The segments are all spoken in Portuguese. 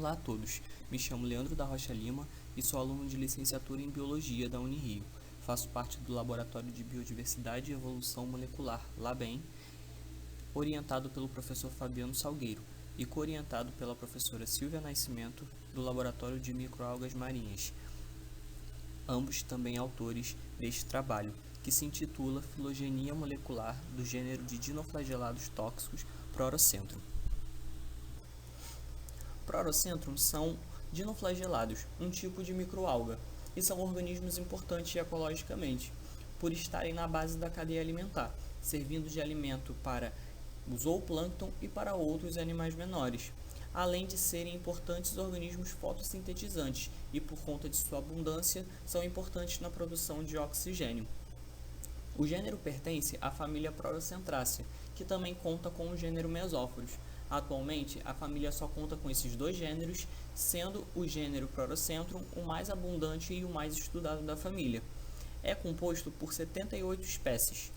Olá a todos, me chamo Leandro da Rocha Lima e sou aluno de licenciatura em Biologia da Unirio. Faço parte do Laboratório de Biodiversidade e Evolução Molecular, LABEM, orientado pelo professor Fabiano Salgueiro e co-orientado pela professora Silvia Nascimento, do Laboratório de Microalgas Marinhas, ambos também autores deste trabalho, que se intitula Filogenia Molecular do Gênero de Dinoflagelados Tóxicos Prorocentrum. Prorocentrum são dinoflagelados, um tipo de microalga, e são organismos importantes ecologicamente, por estarem na base da cadeia alimentar, servindo de alimento para o zooplâncton e para outros animais menores, além de serem importantes organismos fotossintetizantes e, por conta de sua abundância, são importantes na produção de oxigênio. O gênero pertence à família Prorocentraceae, que também conta com o gênero Mesóforos. Atualmente, a família só conta com esses dois gêneros, sendo o gênero Prorocentrum o mais abundante e o mais estudado da família. É composto por 78 espécies,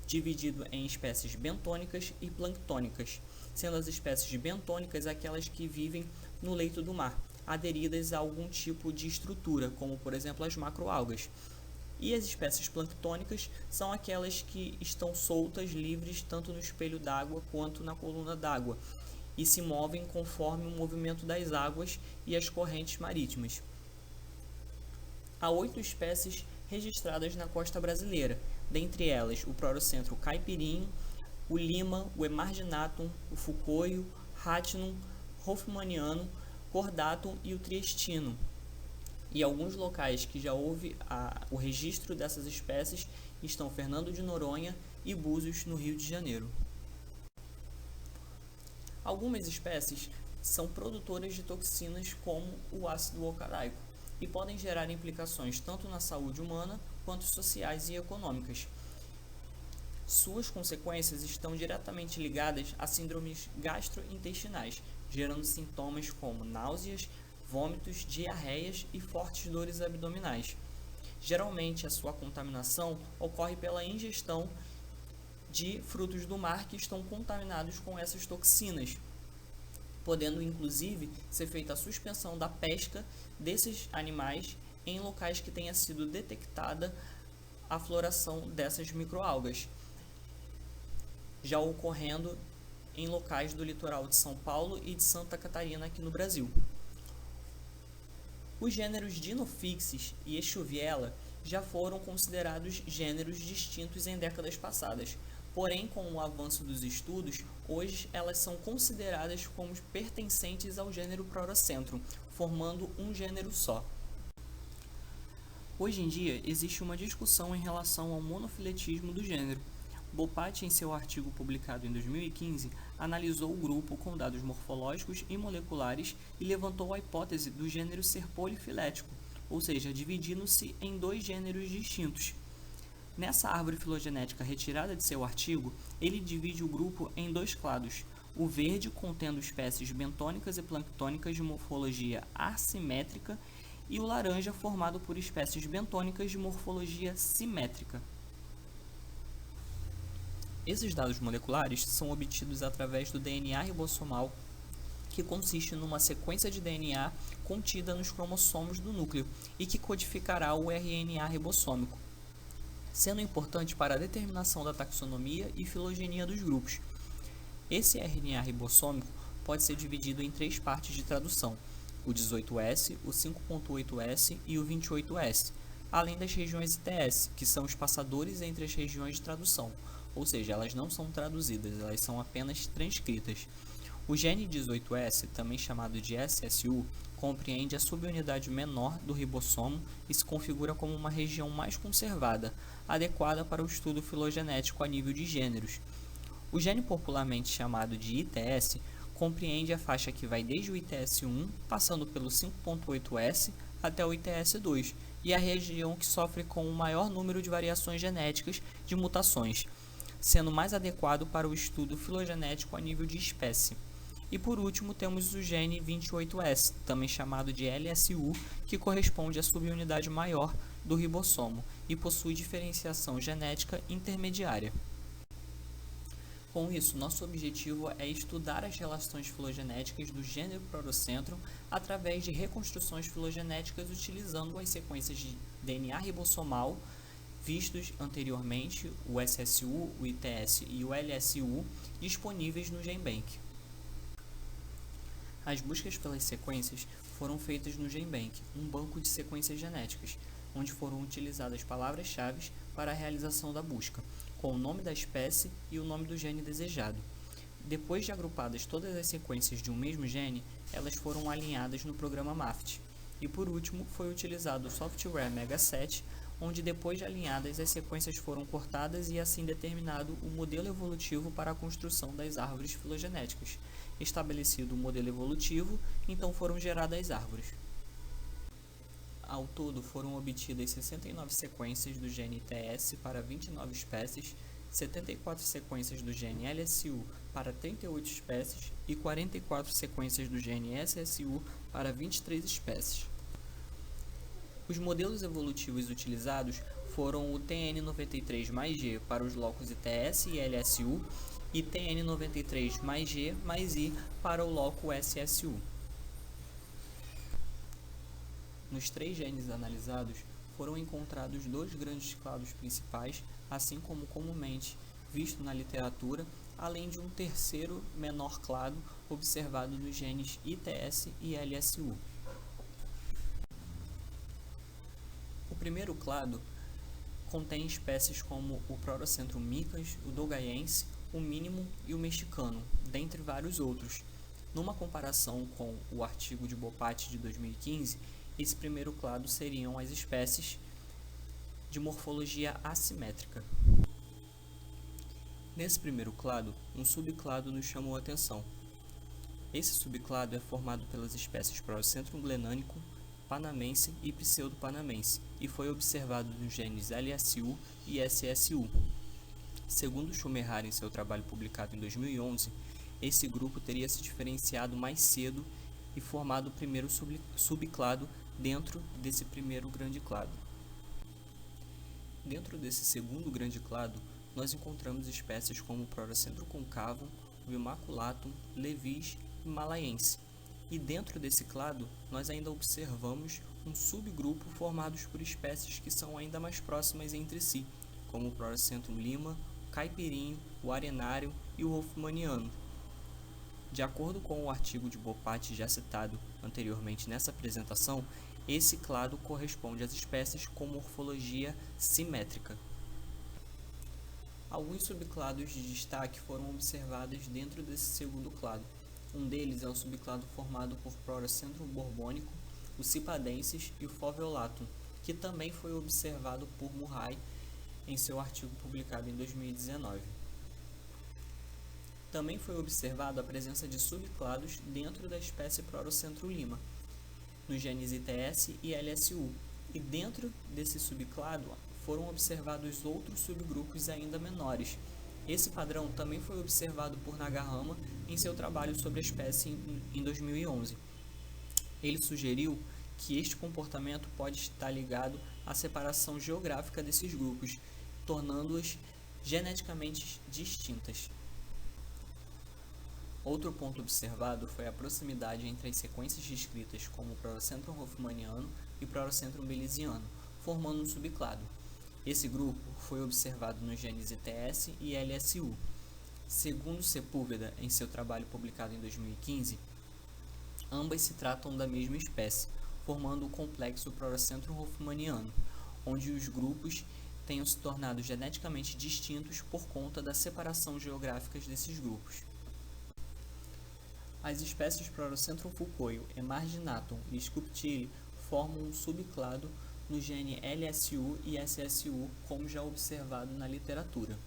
dividido em espécies bentônicas e planctônicas, sendo as espécies bentônicas aquelas que vivem no leito do mar, aderidas a algum tipo de estrutura, como por exemplo as macroalgas. E as espécies planctônicas são aquelas que estão soltas, livres, tanto no espelho d'água quanto na coluna d'água, e se movem conforme o movimento das águas e as correntes marítimas. Há 8 espécies registradas na costa brasileira, dentre elas o Prorocentrum caipirinho, o lima, o emarginatum, o fucoio, rhatinum, hoffmannianum, cordatum e o triestino. E alguns locais que já houve o registro dessas espécies estão Fernando de Noronha e Búzios, no Rio de Janeiro. Algumas espécies são produtoras de toxinas como o ácido ocareico e podem gerar implicações tanto na saúde humana quanto sociais e econômicas. Suas consequências estão diretamente ligadas a síndromes gastrointestinais, gerando sintomas como náuseas, vômitos, diarreias e fortes dores abdominais. Geralmente, a sua contaminação ocorre pela ingestão de frutos do mar que estão contaminados com essas toxinas, podendo inclusive ser feita a suspensão da pesca desses animais em locais que tenha sido detectada a floração dessas microalgas, já ocorrendo em locais do litoral de São Paulo e de Santa Catarina aqui no Brasil. Os gêneros Dinofixes e Echuviella já foram considerados gêneros distintos em décadas passadas, porém, com o avanço dos estudos, hoje elas são consideradas como pertencentes ao gênero Prorocentrum, formando um gênero só. Hoje em dia, existe uma discussão em relação ao monofiletismo do gênero. Bopat, em seu artigo publicado em 2015, analisou o grupo com dados morfológicos e moleculares e levantou a hipótese do gênero ser polifilético, ou seja, dividindo-se em 2 gêneros distintos. Nessa árvore filogenética retirada de seu artigo, ele divide o grupo em 2 clados, o verde contendo espécies bentônicas e planctônicas de morfologia assimétrica e o laranja formado por espécies bentônicas de morfologia simétrica. Esses dados moleculares são obtidos através do DNA ribossomal, que consiste numa sequência de DNA contida nos cromossomos do núcleo e que codificará o RNA ribossômico, sendo importante para a determinação da taxonomia e filogenia dos grupos. Esse RNA ribossômico pode ser dividido em 3 partes de tradução, o 18S, o 5.8S e o 28S, além das regiões ITS, que são os passadores entre as regiões de tradução, ou seja, elas não são traduzidas, elas são apenas transcritas. O gene 18S, também chamado de SSU, compreende a subunidade menor do ribossomo e se configura como uma região mais conservada, adequada para o estudo filogenético a nível de gêneros. O gene popularmente chamado de ITS compreende a faixa que vai desde o ITS1, passando pelo 5.8S até o ITS2, e a região que sofre com o maior número de variações genéticas de mutações, sendo mais adequado para o estudo filogenético a nível de espécie. E por último temos o gene 28S, também chamado de LSU, que corresponde à subunidade maior do ribossomo e possui diferenciação genética intermediária. Com isso, nosso objetivo é estudar as relações filogenéticas do gênero Prorocentrum através de reconstruções filogenéticas utilizando as sequências de DNA ribossomal vistos anteriormente, o SSU, o ITS e o LSU, disponíveis no GenBank. As buscas pelas sequências foram feitas no GenBank, um banco de sequências genéticas, onde foram utilizadas palavras-chave para a realização da busca, com o nome da espécie e o nome do gene desejado. Depois de agrupadas todas as sequências de um mesmo gene, elas foram alinhadas no programa MAFT. E por último, foi utilizado o software Megaset, onde depois de alinhadas as sequências foram cortadas e assim determinado o modelo evolutivo para a construção das árvores filogenéticas. Estabelecido o modelo evolutivo, então foram geradas as árvores. Ao todo, foram obtidas 69 sequências do gene ITS para 29 espécies, 74 sequências do gene LSU para 38 espécies e 44 sequências do gene SSU para 23 espécies. Os modelos evolutivos utilizados foram o TN93 mais G para os locos ITS e LSU e TN93 mais G mais I para o loco SSU. Nos 3 genes analisados, foram encontrados 2 grandes clados principais, assim como comumente visto na literatura, além de um terceiro menor clado observado nos genes ITS e LSU. O primeiro clado contém espécies como o Prorocentrum micans, o dogaiense, o mínimo e o mexicano, dentre vários outros. Numa comparação com o artigo de Bopat de 2015, esse primeiro clado seriam as espécies de morfologia assimétrica. Nesse primeiro clado, um subclado nos chamou a atenção. Esse subclado é formado pelas espécies Prorocentrum glenânico, panamense e pseudo-panamense, e foi observado nos genes LSU e SSU. Segundo Schumacher em seu trabalho publicado em 2011, esse grupo teria se diferenciado mais cedo e formado o primeiro subclado dentro desse primeiro grande clado. Dentro desse segundo grande clado, nós encontramos espécies como o Prorocentrum concavum, o Immaculatum, levis e malaiense. E dentro desse clado, nós ainda observamos um subgrupo formado por espécies que são ainda mais próximas entre si, como o Prorocentrum lima, o caipirinho, o arenário e o hoffmanniano. De acordo com o artigo de Bopat já citado anteriormente nessa apresentação, esse clado corresponde às espécies com morfologia simétrica. Alguns subclados de destaque foram observados dentro desse segundo clado. Um deles é o subclado formado por Prorocentrum borbônico, o cipadensis e o foveolatum, que também foi observado por Murray em seu artigo publicado em 2019. Também foi observado a presença de subclados dentro da espécie Prorocentrum lima, nos genes ITS e LSU, e dentro desse subclado foram observados outros subgrupos ainda menores. Esse padrão também foi observado por Nagahama em seu trabalho sobre a espécie em 2011. Ele sugeriu que este comportamento pode estar ligado à separação geográfica desses grupos, tornando-os geneticamente distintas. Outro ponto observado foi a proximidade entre as sequências descritas como o Prorocentrum hoffmanniano e Prorocentrum beliziano, formando um subclado. Esse grupo foi observado nos genes ITS e LSU. Segundo Sepúlveda, em seu trabalho publicado em 2015, ambas se tratam da mesma espécie, formando o complexo Prorocentrum hoffmanniano, onde os grupos tenham se tornado geneticamente distintos por conta da separação geográfica desses grupos. As espécies Prorocentrum foucault, emarginatum e sculptile formam um subclado no gene LSU e SSU, como já observado na literatura,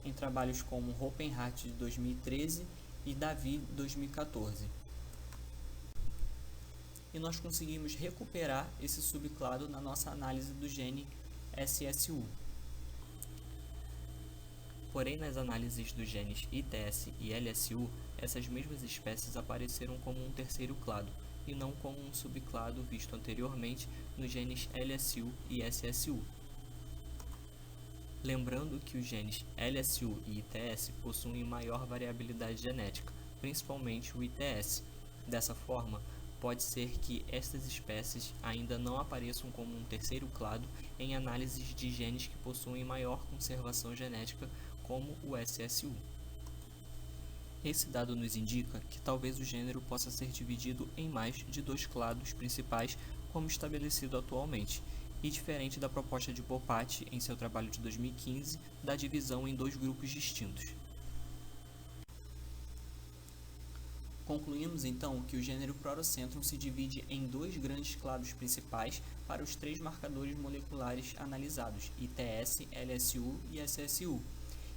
em trabalhos como Hoppenhart de 2013 e Davi de 2014. E nós conseguimos recuperar esse subclado na nossa análise do gene SSU. Porém, nas análises dos genes ITS e LSU, essas mesmas espécies apareceram como um terceiro clado, e não como um subclado visto anteriormente nos genes LSU e SSU. Lembrando que os genes LSU e ITS possuem maior variabilidade genética, principalmente o ITS. Dessa forma, pode ser que estas espécies ainda não apareçam como um terceiro clado em análises de genes que possuem maior conservação genética, como o SSU. Esse dado nos indica que talvez o gênero possa ser dividido em mais de 2 clados principais, como estabelecido atualmente, e diferente da proposta de Bopatti em seu trabalho de 2015, da divisão em 2 grupos distintos. Concluímos então que o gênero Prorocentrum se divide em 2 grandes clados principais para os 3 marcadores moleculares analisados, ITS, LSU e SSU,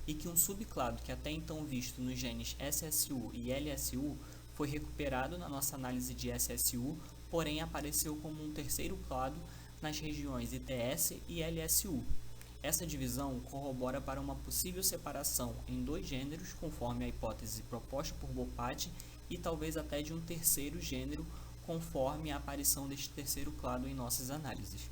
e que um subclado que até então visto nos genes SSU e LSU foi recuperado na nossa análise de SSU, porém apareceu como um terceiro clado nas regiões ITS e LSU. Essa divisão corrobora para uma possível separação em 2 gêneros, conforme a hipótese proposta por Bopatti, e talvez até de um terceiro gênero, conforme a aparição deste terceiro clado em nossas análises.